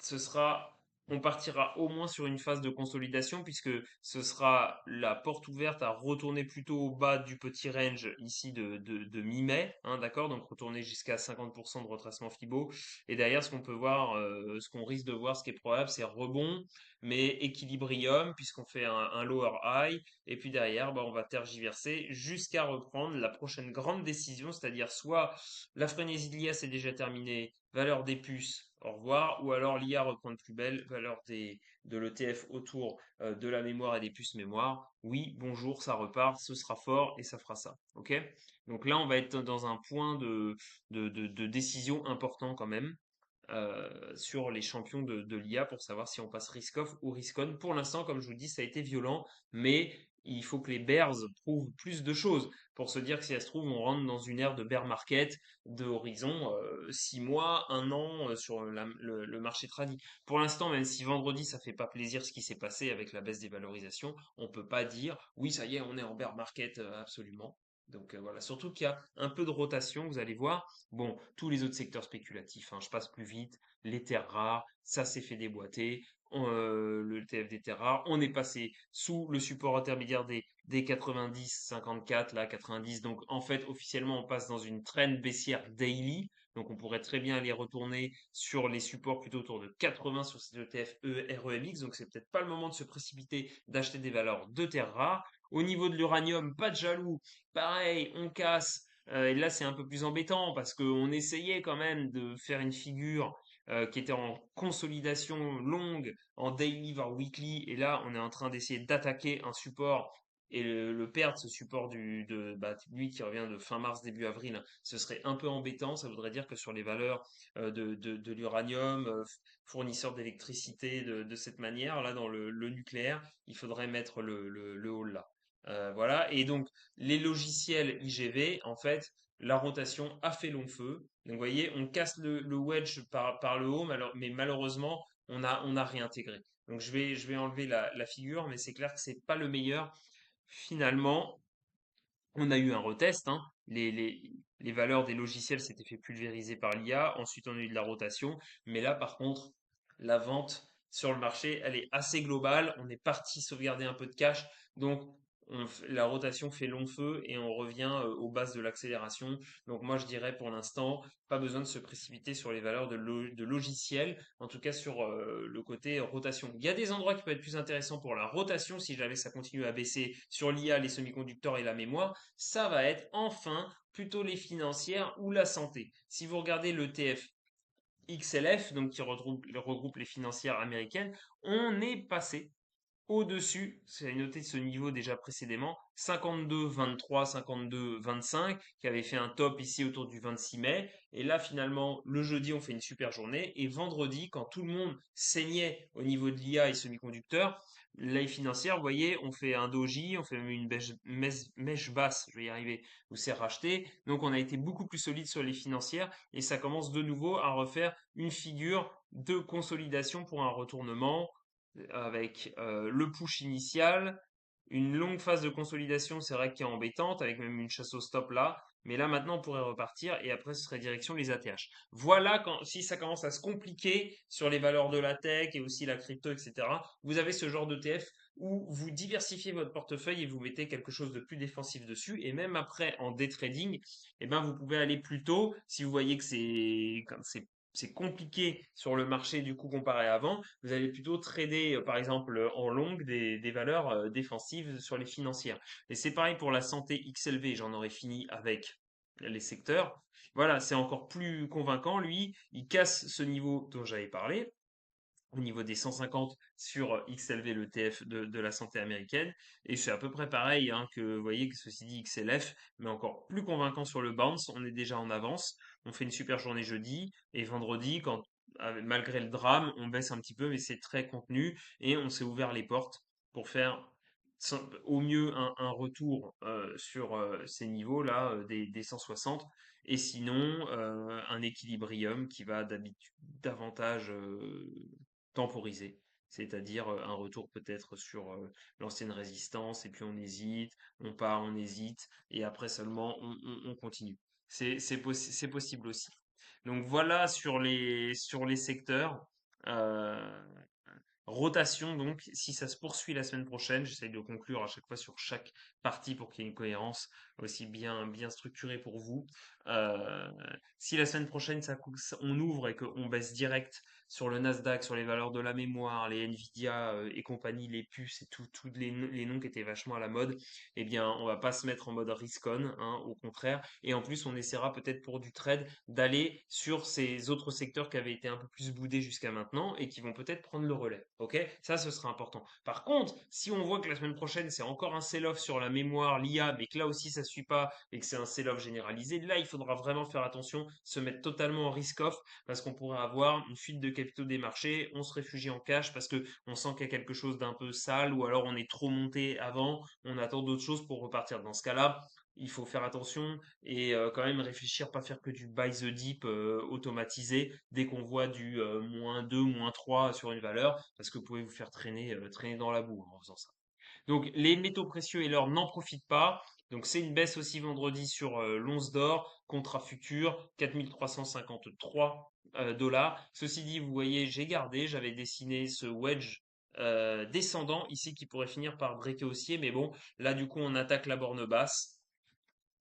ce sera on partira au moins sur une phase de consolidation puisque ce sera la porte ouverte à retourner plutôt au bas du petit range ici de mi-mai, hein, d'accord? Donc retourner jusqu'à 50% de retracement Fibo. Et derrière, ce qu'on peut voir, ce qu'on risque de voir, ce qui est probable, c'est rebond, mais équilibrium puisqu'on fait un lower high. Et puis derrière, bah, on va tergiverser jusqu'à reprendre la prochaine grande décision, c'est-à-dire soit la frénésie de l'IA c'est déjà terminée, valeur des puces, au revoir, ou alors l'IA reprend de plus belle, valeur de l'ETF autour de la mémoire et des puces mémoire. Oui, bonjour, ça repart, ce sera fort et ça fera ça. Ok? Donc là, on va être dans un point de décision important quand même sur les champions de l'IA pour savoir si on passe risk-off ou risk-on. Pour l'instant, comme je vous dis, ça a été violent, mais il faut que les bears prouvent plus de choses pour se dire que si ça se trouve, on rentre dans une ère de bear market de horizon 6 mois, 1 an sur le marché tradi. Pour l'instant, même si vendredi, ça fait pas plaisir ce qui s'est passé avec la baisse des valorisations, on peut pas dire oui, ça y est, on est en bear market absolument. Donc voilà, surtout qu'il y a un peu de rotation, vous allez voir. Bon, tous les autres secteurs spéculatifs, hein, je passe plus vite. Les terres rares, ça s'est fait déboîter. Le TF des terres rares, on est passé sous le support intermédiaire des 90, 54, là, 90. Donc, en fait, officiellement, on passe dans une trend baissière daily. Donc, on pourrait très bien aller retourner sur les supports plutôt autour de 80 sur ces ETF REMX. Donc, c'est peut-être pas le moment de se précipiter d'acheter des valeurs de terres rares. Au niveau de l'uranium, pas de jaloux. Pareil, on casse. Et là, c'est un peu plus embêtant parce qu'on essayait quand même de faire une figure qui était en consolidation longue, en daily voire weekly. Et là, on est en train d'essayer d'attaquer un support et le perdre, ce support lui qui revient de fin mars, début avril, ce serait un peu embêtant. Ça voudrait dire que sur les valeurs de l'uranium, fournisseur d'électricité de cette manière, là, dans le nucléaire, il faudrait mettre le haul là. Voilà. Et donc, les logiciels IGV, en fait, la rotation a fait long feu. Donc, vous voyez, on casse le wedge par le haut, mais malheureusement, on a réintégré. Donc, je vais enlever la figure, mais c'est clair que c'est pas le meilleur. Finalement, on a eu un retest, hein. Les valeurs des logiciels s'étaient fait pulvériser par l'IA. Ensuite, on a eu de la rotation. Mais là, par contre, la vente sur le marché, elle est assez globale. On est parti sauvegarder un peu de cash. Donc, la rotation fait long feu et on revient aux bases de l'accélération. Donc, moi, je dirais pour l'instant, pas besoin de se précipiter sur les valeurs de logiciels. En tout cas, sur le côté rotation. Il y a des endroits qui peuvent être plus intéressants pour la rotation si jamais ça continue à baisser sur l'IA, les semi-conducteurs et la mémoire. Ça va être enfin plutôt les financières ou la santé. Si vous regardez l'ETF XLF, donc qui regroupe les financières américaines, on est passé au-dessus, c'est noté ce niveau déjà précédemment, 52-23, 52-25, qui avait fait un top ici autour du 26 mai. Et là, finalement, le jeudi, on fait une super journée. Et vendredi, quand tout le monde saignait au niveau de l'IA et semi-conducteurs, les financières, vous voyez, on fait un doji, on fait même une mèche basse, je vais y arriver, où c'est racheté. Donc, on a été beaucoup plus solide sur les financières et ça commence de nouveau à refaire une figure de consolidation pour un retournement avec le push initial, une longue phase de consolidation, c'est vrai qui est embêtante, avec même une chasse au stop là. Mais là, maintenant, on pourrait repartir et après, ce serait direction les ATH. Voilà si ça commence à se compliquer sur les valeurs de la tech et aussi la crypto, etc. Vous avez ce genre d'ETF où vous diversifiez votre portefeuille et vous mettez quelque chose de plus défensif dessus. Et même après, en day trading, eh ben, vous pouvez aller plus tôt si vous voyez que c'est compliqué sur le marché du coup comparé à avant, vous allez plutôt trader par exemple en longue des valeurs défensives sur les financières. Et c'est pareil pour la santé XLV, j'en aurais fini avec les secteurs. Voilà, c'est encore plus convaincant, lui, il casse ce niveau dont j'avais parlé, au niveau des 150 sur XLV, le TF de la santé américaine. Et c'est à peu près pareil hein, que, vous voyez, que ceci dit XLF, mais encore plus convaincant sur le bounce. On est déjà en avance. On fait une super journée jeudi et vendredi, malgré le drame, on baisse un petit peu, mais c'est très contenu et on s'est ouvert les portes pour faire au mieux un retour sur ces niveaux-là des 160 et sinon un équilibrium qui va d'habitude davantage temporiser, c'est-à-dire un retour peut-être sur l'ancienne résistance, et puis on hésite, on part, on hésite, et après seulement on continue. C'est possible aussi. Donc voilà sur les secteurs. Euh, rotation, donc, si ça se poursuit la semaine prochaine, j'essaye de conclure à chaque fois sur chaque partie pour qu'il y ait une cohérence aussi bien structurée pour vous. Euh, Si la semaine prochaine, on ouvre et qu'on baisse direct sur le Nasdaq, sur les valeurs de la mémoire, les Nvidia et compagnie, les puces et tous les noms qui étaient vachement à la mode, eh bien, on va pas se mettre en mode risk-on, hein, au contraire. Et en plus, on essaiera peut-être pour du trade d'aller sur ces autres secteurs qui avaient été un peu plus boudés jusqu'à maintenant et qui vont peut-être prendre le relais. Ok? Ça, ce sera important. Par contre, si on voit que la semaine prochaine, c'est encore un sell-off sur la mémoire, l'IA, mais que là aussi ça suit pas et que c'est un sell-off généralisé, là, il faudra vraiment faire attention, se mettre totalement en risk-off parce qu'on pourrait avoir une fuite de capitaux des marchés, on se réfugie en cash parce que on sent qu'il y a quelque chose d'un peu sale ou alors on est trop monté avant, on attend d'autres choses pour repartir. Dans ce cas-là, il faut faire attention et quand même réfléchir, pas faire que du buy the dip automatisé dès qu'on voit du -2, -3 sur une valeur, parce que vous pouvez vous faire traîner dans la boue, hein, en faisant ça. Donc les métaux précieux et l'or n'en profitent pas. Donc c'est une baisse aussi vendredi sur l'once d'or, contrat futur, 4353 dollars. Ceci dit, vous voyez, j'avais dessiné ce wedge descendant ici qui pourrait finir par breaker haussier, mais bon, là du coup on attaque la borne basse.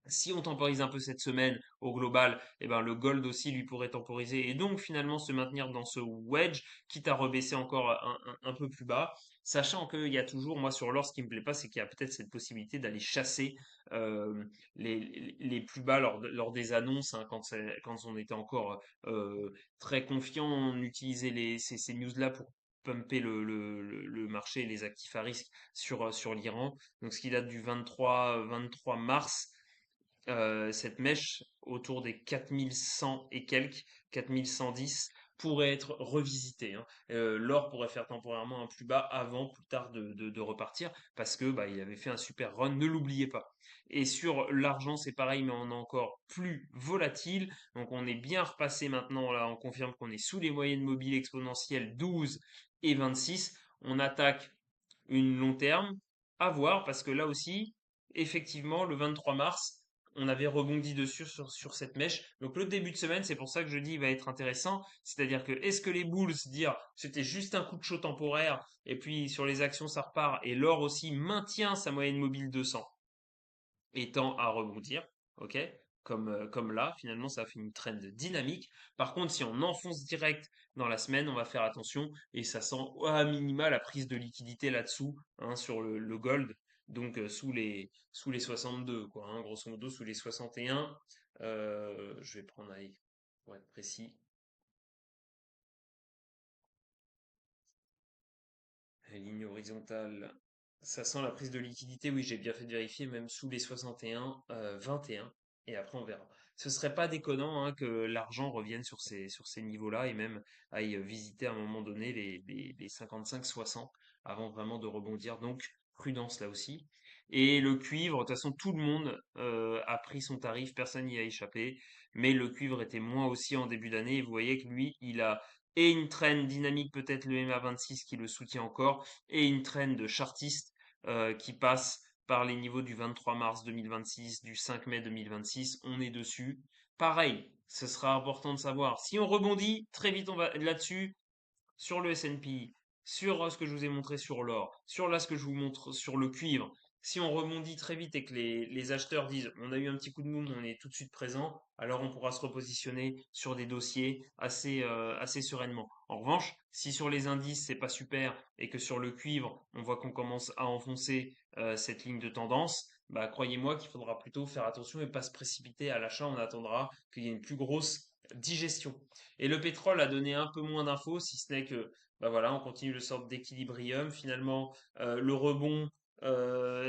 Si on temporise un peu cette semaine au global, eh ben, le gold aussi lui pourrait temporiser et donc finalement se maintenir dans ce wedge, quitte à rebaisser encore un peu plus bas, sachant qu'il y a toujours, moi sur l'or, ce qui me plaît pas, c'est qu'il y a peut-être cette possibilité d'aller chasser euh, les plus bas lors des annonces, hein, quand on était encore très confiant, on utilisait ces news-là pour pumper le marché et les actifs à risque sur l'Iran. Donc ce qui date du 23 mars, cette mèche autour des 4100 et quelques, 4110, pourrait être revisitée, hein. L'or pourrait faire temporairement un plus bas avant, plus tard de repartir, parce que bah, il avait fait un super run, ne l'oubliez pas. Et sur l'argent, c'est pareil, mais on est encore plus volatile. Donc on est bien repassé maintenant, là, on confirme qu'on est sous les moyennes mobiles exponentielles 12 et 26. On attaque une long terme, à voir, parce que là aussi, effectivement, le 23 mars, on avait rebondi dessus sur cette mèche. Donc le début de semaine, c'est pour ça que je dis il va être intéressant. C'est-à-dire que est-ce que les bulls dire c'était juste un coup de chaud temporaire et puis sur les actions ça repart et l'or aussi maintient sa moyenne mobile 200 et tend à rebondir, ok? Comme là, finalement, ça a fait une trend dynamique. Par contre, si on enfonce direct dans la semaine, on va faire attention et ça sent à minima la prise de liquidité là-dessous, hein, sur le gold, donc sous les 62, quoi, hein, grosso modo sous les 61. Je vais prendre, allez, pour être précis, les lignes horizontales. Ça sent la prise de liquidité, oui, j'ai bien fait de vérifier, même sous les 61, 21, et après on verra. Ce serait pas déconnant, hein, que l'argent revienne sur ces niveaux-là et même aille visiter à un moment donné les 55-60 avant vraiment de rebondir. Donc prudence là aussi. Et le cuivre, de toute façon, tout le monde a pris son tarif, personne n'y a échappé, mais le cuivre était moins aussi en début d'année. Et vous voyez que lui, il a et une trend dynamique, peut-être le MA26 qui le soutient encore, et une trend de chartiste qui passe par les niveaux du 23 mars 2026, du 5 mai 2026. On est dessus. Pareil, ce sera important de savoir. Si on rebondit, très vite on va là-dessus, sur le S&P, sur ce que je vous ai montré sur l'or, sur là ce que je vous montre sur le cuivre. Si on rebondit très vite et que les acheteurs disent on a eu un petit coup de mou, on est tout de suite présent, alors on pourra se repositionner sur des dossiers assez sereinement. En revanche, si sur les indices c'est pas super et que sur le cuivre on voit qu'on commence à enfoncer cette ligne de tendance, bah croyez-moi qu'il faudra plutôt faire attention et pas se précipiter à l'achat. On attendra qu'il y ait une plus grosse digestion. Et le pétrole a donné un peu moins d'infos, si ce n'est que, bah voilà, on continue de sorte d'équilibrium. Finalement, le rebond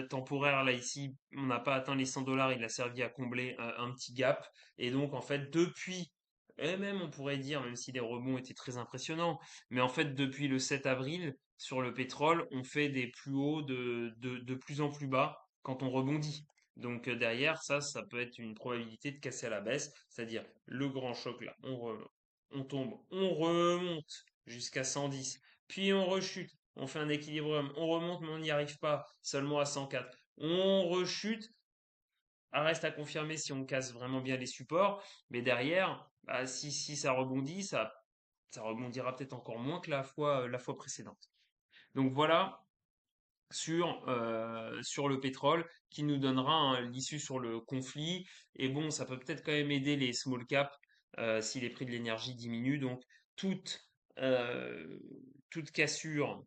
temporaire, là, ici, on n'a pas atteint les 100 dollars, il a servi à combler un petit gap. Et donc, en fait, depuis, et même on pourrait dire, même si les rebonds étaient très impressionnants, mais en fait, depuis le 7 avril, sur le pétrole, on fait des plus hauts de plus en plus bas quand on rebondit. Donc derrière, ça peut être une probabilité de casser à la baisse, c'est-à-dire le grand choc là, on tombe, on remonte jusqu'à 110, puis on rechute, on fait un équilibrium, on remonte mais on n'y arrive pas, seulement à 104, on rechute, reste à confirmer si on casse vraiment bien les supports, mais derrière, bah, si ça rebondit, ça rebondira peut-être encore moins que la fois précédente. Donc voilà sur le pétrole qui nous donnera l'issue sur le conflit. Et bon, ça peut peut-être quand même aider les small caps si les prix de l'énergie diminuent. Donc toute, euh, toute cassure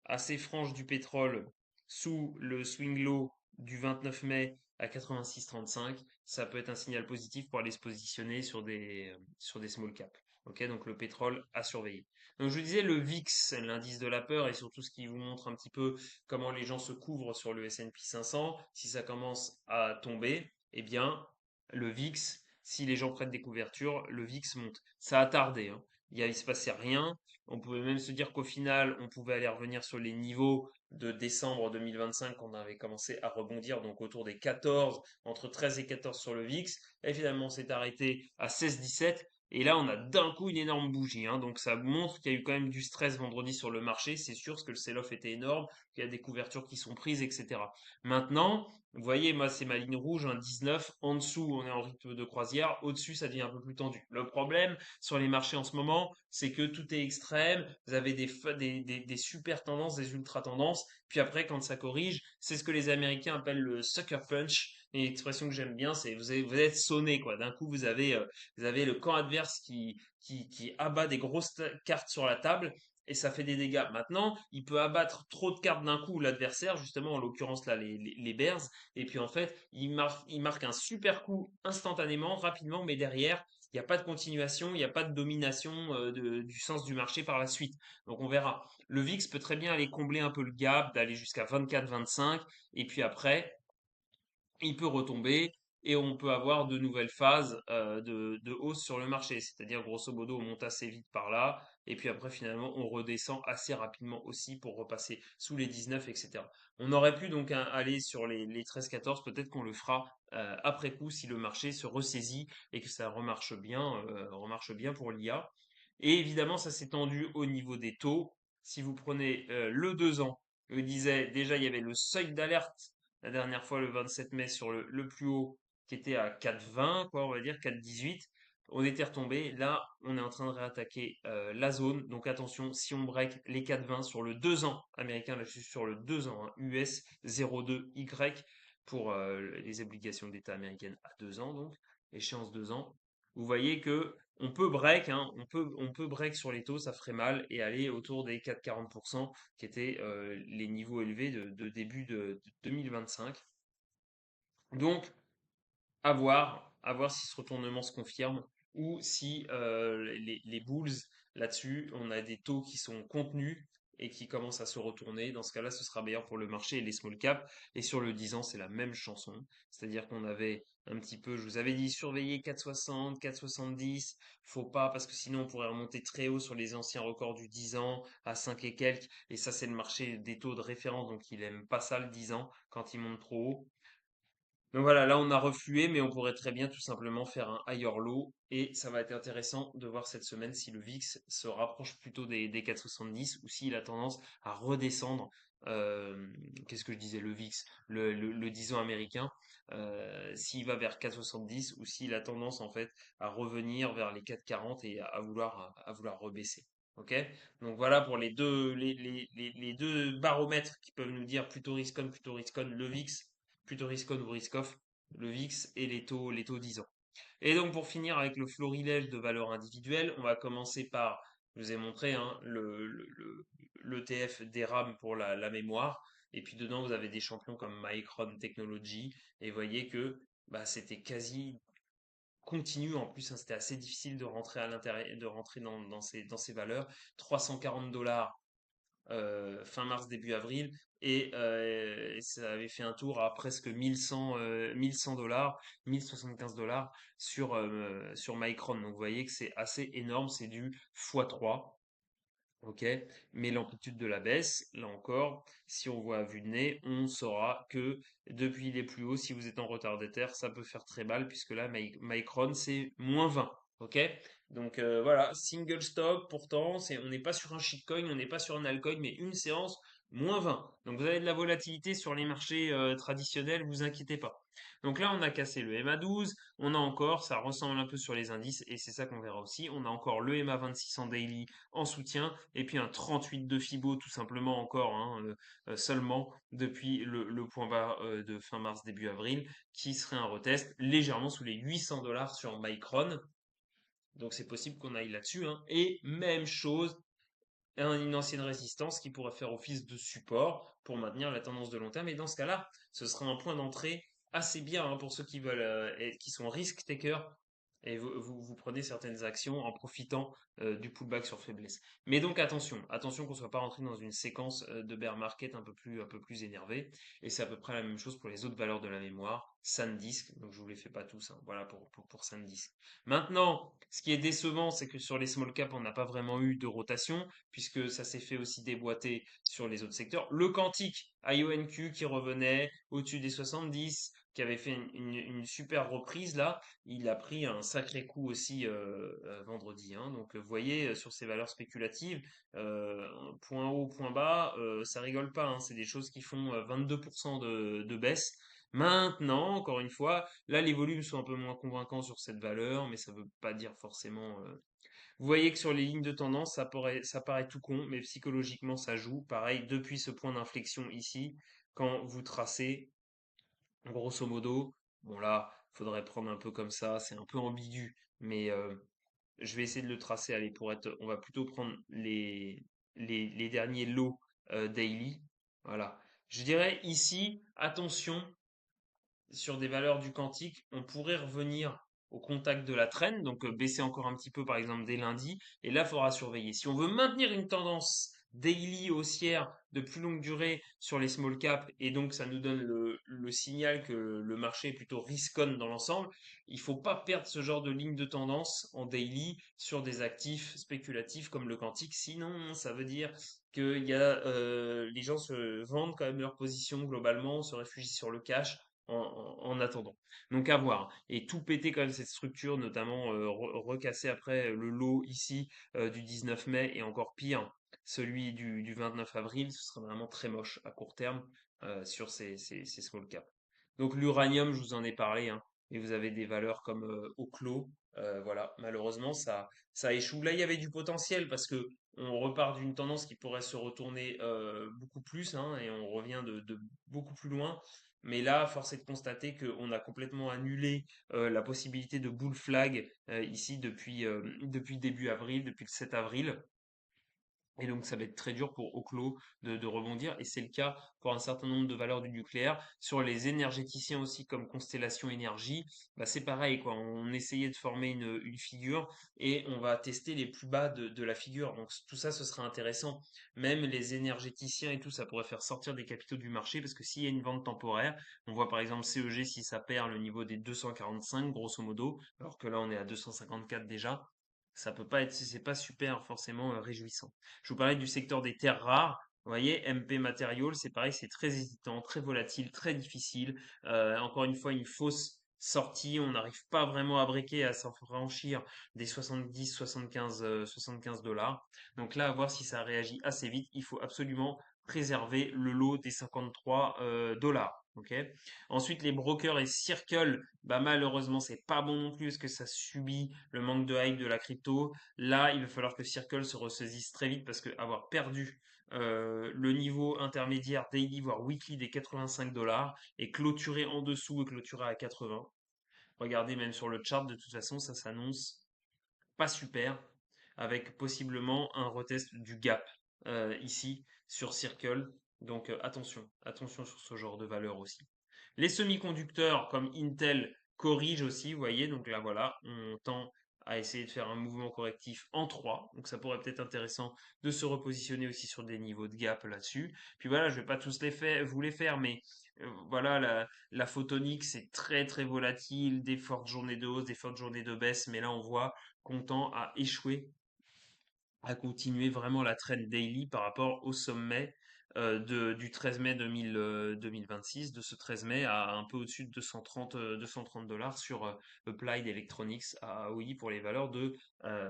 assez franche du pétrole sous le swing low du 29 mai à 86,35, ça peut être un signal positif pour aller se positionner sur des small caps. Ok, donc le pétrole à surveiller. Donc je vous disais le VIX, l'indice de la peur, et surtout ce qui vous montre un petit peu comment les gens se couvrent sur le S&P 500. Si ça commence à tomber, eh bien le VIX, si les gens prennent des couvertures, le VIX monte. Ça a tardé, hein. Il se passait rien. On pouvait même se dire qu'au final, on pouvait aller revenir sur les niveaux de décembre 2025 quand on avait commencé à rebondir, donc autour des 14, entre 13 et 14 sur le VIX. Et finalement, on s'est arrêté à 16-17. Et là, on a d'un coup une énorme bougie, hein. Donc ça montre qu'il y a eu quand même du stress vendredi sur le marché. C'est sûr, parce que le sell-off était énorme, qu'il y a des couvertures qui sont prises, etc. Maintenant, vous voyez, moi, c'est ma ligne rouge, un 19. En dessous, on est en rythme de croisière. Au-dessus, ça devient un peu plus tendu. Le problème, sur les marchés en ce moment, c'est que tout est extrême, vous avez des super tendances, des ultra tendances, puis après, quand ça corrige, c'est ce que les Américains appellent le sucker punch. Et l'expression que j'aime bien, c'est vous êtes sonné, quoi. D'un coup, vous avez le camp adverse qui abat des grosses cartes sur la table, et ça fait des dégâts. Maintenant, il peut abattre trop de cartes d'un coup, l'adversaire, justement, en l'occurrence là, les Bears, et puis en fait, il marque un super coup instantanément, rapidement, mais derrière, il n'y a pas de continuation, il n'y a pas de domination du sens du marché par la suite. Donc on verra. Le VIX peut très bien aller combler un peu le gap, d'aller jusqu'à 24-25, et puis après, il peut retomber et on peut avoir de nouvelles phases de hausse sur le marché. C'est-à-dire, grosso modo, on monte assez vite par là, et puis après, finalement, on redescend assez rapidement aussi pour repasser sous les 19, etc. On aurait pu donc aller sur les 13-14, peut-être qu'on le fera après coup si le marché se ressaisit et que ça remarche bien pour l'IA. Et évidemment, ça s'est tendu au niveau des taux. Si vous prenez le 2 ans, je disais déjà, il y avait le seuil d'alerte la dernière fois le 27 mai sur le plus haut qui était à 4,20, quoi, on va dire 4,18. On était retombé. Là, on est en train de réattaquer la zone. Donc attention, si on break les 4,20 sur le 2 ans américain, là je suis sur le 2 ans, hein, US 02Y pour les obligations d'État américaines à 2 ans, donc échéance 2 ans. Vous voyez que on peut break, hein, on peut break sur les taux, ça ferait mal, et aller autour des 4,40%, qui étaient les niveaux élevés de début de 2025. Donc, à voir si ce retournement se confirme ou si les bulls là-dessus, on a des taux qui sont contenus et qui commencent à se retourner. Dans ce cas-là, ce sera meilleur pour le marché et les small caps. Et sur le 10 ans, c'est la même chanson. C'est-à-dire qu'on avait un petit peu, je vous avais dit, surveiller 4,60, 4,70. Faut pas, parce que sinon on pourrait remonter très haut sur les anciens records du 10 ans à 5 et quelques. Et ça, c'est le marché des taux de référence. Donc il aime pas ça le 10 ans quand il monte trop haut. Donc voilà, là on a reflué, mais on pourrait très bien tout simplement faire un higher low. Et ça va être intéressant de voir cette semaine si le VIX se rapproche plutôt des 4,70 ou s'il a tendance à redescendre. euh, Qu'est-ce que je disais, le VIX, le 10 ans américain, s'il va vers 4,70 ou s'il a tendance en fait à revenir vers les 4,40 et à vouloir rebaisser. Ok? Donc voilà pour les deux baromètres qui peuvent nous dire plutôt risk on, le VIX plutôt risk-on ou risk-off, le VIX et les taux 10 ans. Et donc pour finir avec le florilège de valeurs individuelles, on va commencer par, je vous ai montré, hein, l'ETF DRAM pour la mémoire. Et puis dedans, vous avez des champions comme Micron Technology. Et vous voyez que bah, c'était quasi continu. En plus, hein, c'était assez difficile de rentrer à l'intérieur, de rentrer dans ces valeurs. 340 $ fin mars, début avril, et ça avait fait un tour à presque 1100 $, 1075 $ sur Micron. Donc vous voyez que c'est assez énorme, c'est du x3. Ok, mais l'amplitude de la baisse, là encore, si on voit à vue de nez, on saura que depuis les plus hauts, si vous êtes en retardataire, ça peut faire très mal, puisque là, Micron, c'est -20. Ok, donc voilà, single stock, pourtant, on n'est pas sur un shitcoin, on n'est pas sur un altcoin, mais une séance -20. Donc vous avez de la volatilité sur les marchés traditionnels, vous inquiétez pas. Donc là, on a cassé le MA12, on a encore, ça ressemble un peu sur les indices, et c'est ça qu'on verra aussi, on a encore le MA26 en daily en soutien, et puis un 38 de Fibo tout simplement encore, hein, seulement depuis le point bas de fin mars, début avril, qui serait un retest légèrement sous les 800 dollars sur Micron. Donc c'est possible qu'on aille là-dessus, hein. Et même chose, une ancienne résistance qui pourrait faire office de support pour maintenir la tendance de long terme. Et dans ce cas-là, ce sera un point d'entrée assez bien, hein, pour ceux qui veulent, qui sont risk takers. Et vous prenez certaines actions en profitant du pullback sur faiblesse. Mais donc attention qu'on ne soit pas rentré dans une séquence de bear market un peu plus énervée. Et c'est à peu près la même chose pour les autres valeurs de la mémoire. SanDisk, donc je vous les fais pas tous, hein. Voilà pour SanDisk. Maintenant, ce qui est décevant, c'est que sur les small caps, on n'a pas vraiment eu de rotation, puisque ça s'est fait aussi déboîter sur les autres secteurs. Le quantique, IONQ qui revenait au-dessus des 70, qui avait fait une super reprise là, il a pris un sacré coup aussi vendredi, hein. Donc vous voyez, sur ces valeurs spéculatives, point haut, point bas, ça rigole pas, hein. C'est des choses qui font 22% de baisse. Maintenant, encore une fois, là les volumes sont un peu moins convaincants sur cette valeur, mais ça ne veut pas dire forcément. Vous voyez que sur les lignes de tendance, ça paraît tout con, mais psychologiquement ça joue. Pareil, depuis ce point d'inflexion ici, quand vous tracez, grosso modo, bon là, faudrait prendre un peu comme ça, c'est un peu ambigu, mais je vais essayer de le tracer. Allez, on va plutôt prendre les derniers lots daily. Voilà. Je dirais ici, attention, sur des valeurs du quantique, on pourrait revenir au contact de la traîne, donc baisser encore un petit peu par exemple dès lundi, et là il faudra surveiller. Si on veut maintenir une tendance daily haussière de plus longue durée sur les small caps, et donc ça nous donne le signal que le marché est plutôt risk-on dans l'ensemble, il faut pas perdre ce genre de ligne de tendance en daily sur des actifs spéculatifs comme le quantique, sinon ça veut dire que les gens se vendent quand même leur position globalement, se réfugient sur le cash en attendant. Donc à voir. Et tout péter quand même cette structure, notamment recasser après le lot ici du 19 mai et encore pire, celui du 29 avril, ce serait vraiment très moche à court terme sur ces small caps. Donc l'uranium, je vous en ai parlé, hein, et vous avez des valeurs comme Oklo. Voilà, malheureusement, ça échoue. Là, il y avait du potentiel parce que on repart d'une tendance qui pourrait se retourner beaucoup plus, hein, et on revient de beaucoup plus loin. Mais là, force est de constater qu'on a complètement annulé la possibilité de bull flag ici depuis début avril, depuis le 7 avril. Et donc, ça va être très dur pour Oklo de rebondir. Et c'est le cas pour un certain nombre de valeurs du nucléaire. Sur les énergéticiens aussi, comme Constellation Énergie, bah c'est pareil, quoi. On essayait de former une figure et on va tester les plus bas de la figure. Donc, tout ça, ce sera intéressant. Même les énergéticiens et tout, ça pourrait faire sortir des capitaux du marché parce que s'il y a une vente temporaire, on voit par exemple CEG, si ça perd le niveau des 245, grosso modo, alors que là, on est à 254 déjà. Ça peut pas être, c'est pas super forcément réjouissant. Je vous parlais du secteur des terres rares. Vous voyez, MP Materials, c'est pareil, c'est très hésitant, très volatile, très difficile. Encore une fois, une fausse sortie. On n'arrive pas vraiment à briquer, à s'affranchir des 70, 75, 75 dollars. Donc là, à voir si ça réagit assez vite. Il faut absolument préserver le lot des 53 dollars. Ok. Ensuite, les brokers et Circle, bah malheureusement, c'est pas bon non plus parce que ça subit le manque de hype de la crypto. Là, il va falloir que Circle se ressaisisse très vite parce que avoir perdu le niveau intermédiaire daily voire weekly des 85 dollars et clôturer en dessous et clôturer à 80. Regardez même sur le chart, de toute façon, ça s'annonce pas super avec possiblement un retest du gap ici sur Circle. Donc attention sur ce genre de valeur aussi. Les semi-conducteurs comme Intel corrigent aussi, vous voyez, donc là voilà, on tend à essayer de faire un mouvement correctif en 3. Donc ça pourrait peut-être intéressant de se repositionner aussi sur des niveaux de gap là-dessus. Puis voilà, je vais pas tous vous les faire, mais voilà, la photonique, c'est très très volatile, des fortes journées de hausse, des fortes journées de baisse, mais là on voit qu'on tend à échouer à continuer vraiment la trend daily par rapport au sommet du 13 mai 2026, de ce 13 mai à un peu au-dessus de 230 dollars sur Applied Electronics à AOI pour les valeurs de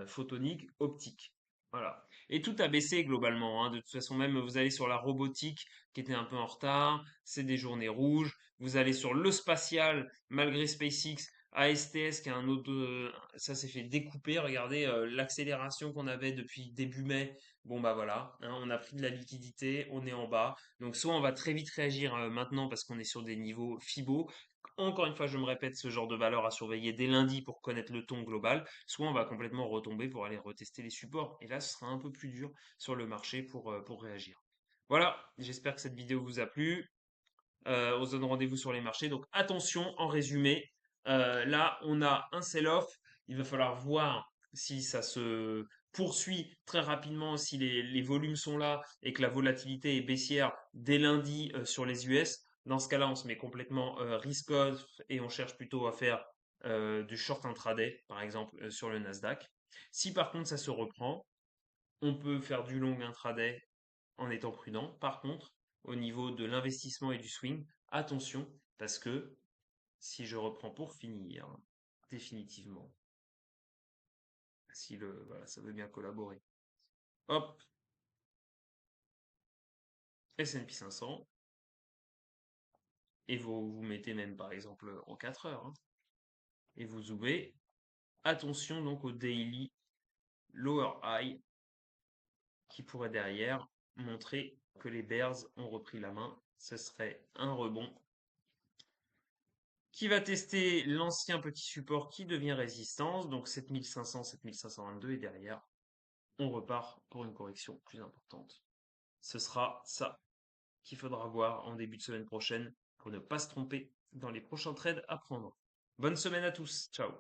photonique optique. Voilà. Et tout a baissé globalement, hein. De toute façon, même vous allez sur la robotique qui était un peu en retard, c'est des journées rouges. Vous allez sur le spatial, malgré SpaceX, ASTS qui a un autre, ça s'est fait découper. Regardez l'accélération qu'on avait depuis début mai. Bon bah voilà, hein, on a pris de la liquidité, on est en bas. Donc soit on va très vite réagir maintenant parce qu'on est sur des niveaux Fibo. Encore une fois, je me répète, ce genre de valeur à surveiller dès lundi pour connaître le ton global, soit on va complètement retomber pour aller retester les supports. Et là, ce sera un peu plus dur sur le marché pour réagir. Voilà, j'espère que cette vidéo vous a plu. On se donne rendez-vous sur les marchés. Donc attention, en résumé, là, on a un sell-off. Il va falloir voir si ça se poursuit très rapidement, si les volumes sont là et que la volatilité est baissière dès lundi sur les US. Dans ce cas-là, on se met complètement risk-off et on cherche plutôt à faire du short intraday, par exemple, sur le Nasdaq. Si par contre ça se reprend, on peut faire du long intraday en étant prudent. Par contre, au niveau de l'investissement et du swing, attention, parce que si je reprends pour finir, définitivement, si voilà, ça veut bien collaborer. Hop, S&P 500, et vous mettez même par exemple en 4 heures, hein, et vous zoomez. Attention donc au daily lower high qui pourrait derrière montrer que les bears ont repris la main. Ce serait un rebond qui va tester l'ancien petit support qui devient résistance, donc 7500, 7522, et derrière, on repart pour une correction plus importante. Ce sera ça qu'il faudra voir en début de semaine prochaine pour ne pas se tromper dans les prochains trades à prendre. Bonne semaine à tous, ciao.